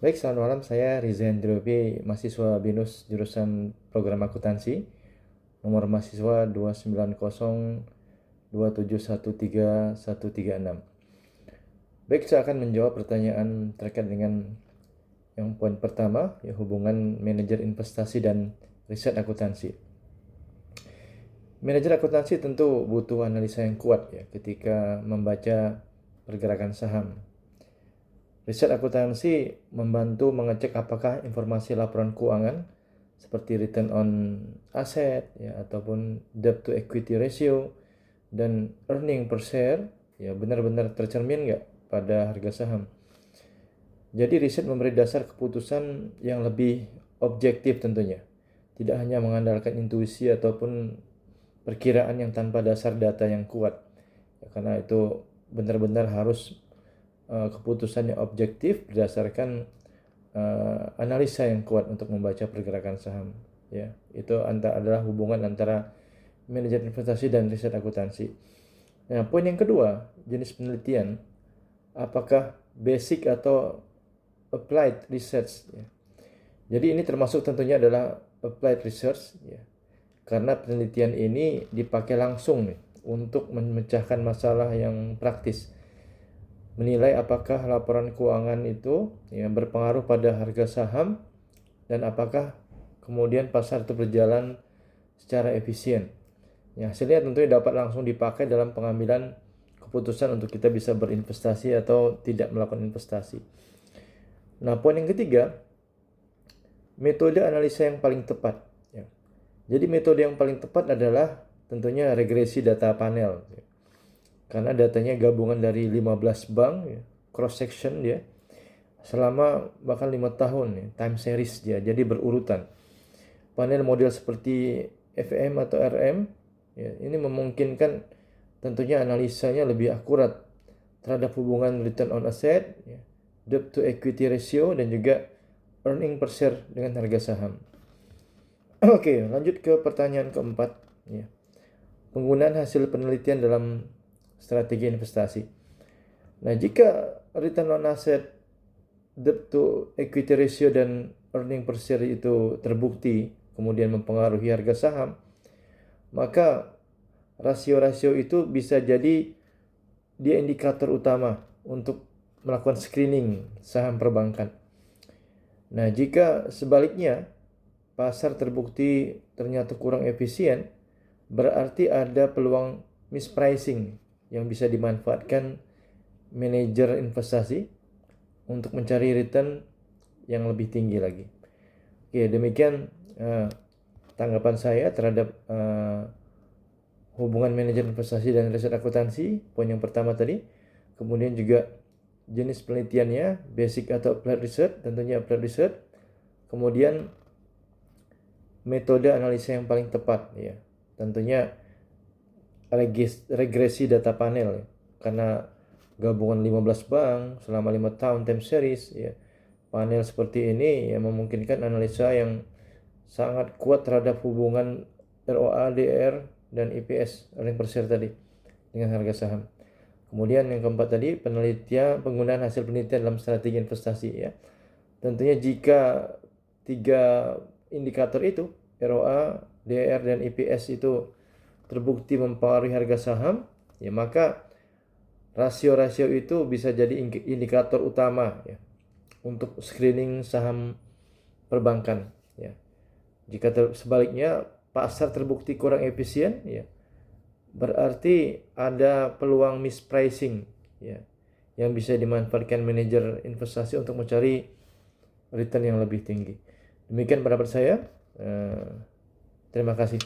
Baik, selamat malam. Saya Riza Hendrobi, mahasiswa BINUS jurusan Program Akuntansi. Nomor mahasiswa 29027131136. Baik, saya akan menjawab pertanyaan terkait dengan yang poin pertama, ya, hubungan manajer investasi dan riset akuntansi. Manajer akuntansi tentu butuh analisa yang kuat ya ketika membaca pergerakan saham. Riset akuntansi membantu mengecek apakah informasi laporan keuangan seperti return on asset ya ataupun debt to equity ratio dan earning per share ya benar-benar tercermin nggak pada harga saham. Jadi riset memberi dasar keputusan yang lebih objektif tentunya. Tidak hanya mengandalkan intuisi ataupun perkiraan yang tanpa dasar data yang kuat. Ya, karena itu benar-benar harus keputusan yang objektif berdasarkan analisa yang kuat untuk membaca pergerakan saham. Ya, itu adalah hubungan antara manajer investasi dan riset akuntansi. Nah, poin yang kedua, jenis penelitian, apakah basic atau applied research. Ya. Jadi ini termasuk tentunya adalah applied research, ya, karena penelitian ini dipakai langsung nih untuk memecahkan masalah yang praktis. Menilai apakah laporan keuangan itu ya, berpengaruh pada harga saham dan apakah kemudian pasar itu berjalan secara efisien. Ya, hasilnya tentunya dapat langsung dipakai dalam pengambilan keputusan untuk kita bisa berinvestasi atau tidak melakukan investasi. Nah, poin yang ketiga, metode analisa yang paling tepat. Ya. Jadi metode yang paling tepat adalah tentunya regresi data panel. Ya. Karena datanya gabungan dari 15 bank, ya, cross section dia, selama bahkan 5 tahun, ya, time series dia, jadi berurutan. Panel model seperti FM atau RM, ya, ini memungkinkan tentunya analisanya lebih akurat terhadap hubungan return on asset, ya, debt to equity ratio, dan juga earning per share dengan harga saham. Oke, lanjut ke pertanyaan keempat. Ya. Penggunaan hasil penelitian dalam strategi investasi. Nah, jika return on asset, debt to equity ratio, dan earning per share itu terbukti kemudian mempengaruhi harga saham, maka rasio-rasio itu bisa jadi dia indikator utama untuk melakukan screening saham perbankan. Nah, jika sebaliknya pasar terbukti ternyata kurang efisien, berarti ada peluang mispricing yang bisa dimanfaatkan manajer investasi untuk mencari return yang lebih tinggi lagi. Oke, demikian tanggapan saya terhadap hubungan manajer investasi dan riset akuntansi, poin yang pertama tadi. Kemudian juga jenis penelitiannya, basic atau applied research, tentunya applied research. Kemudian metode analisa yang paling tepat, ya, tentunya regresi data panel, ya, karena gabungan 15 bank selama 5 tahun time series, ya, panel seperti ini yang memungkinkan analisa yang sangat kuat terhadap hubungan ROA, DR, dan EPS, earning per share tadi, dengan harga saham. Kemudian yang keempat tadi, penggunaan hasil penelitian dalam strategi investasi, ya. Tentunya jika 3 indikator itu, ROA, DR, dan EPS itu terbukti mempengaruhi harga saham, ya, maka rasio-rasio itu bisa jadi indikator utama, ya, untuk screening saham perbankan, ya. Jika sebaliknya pasar terbukti kurang efisien, ya, berarti ada peluang mispricing, ya, yang bisa dimanfaatkan manajer investasi untuk mencari return yang lebih tinggi. Demikian pendapat saya. Terima kasih.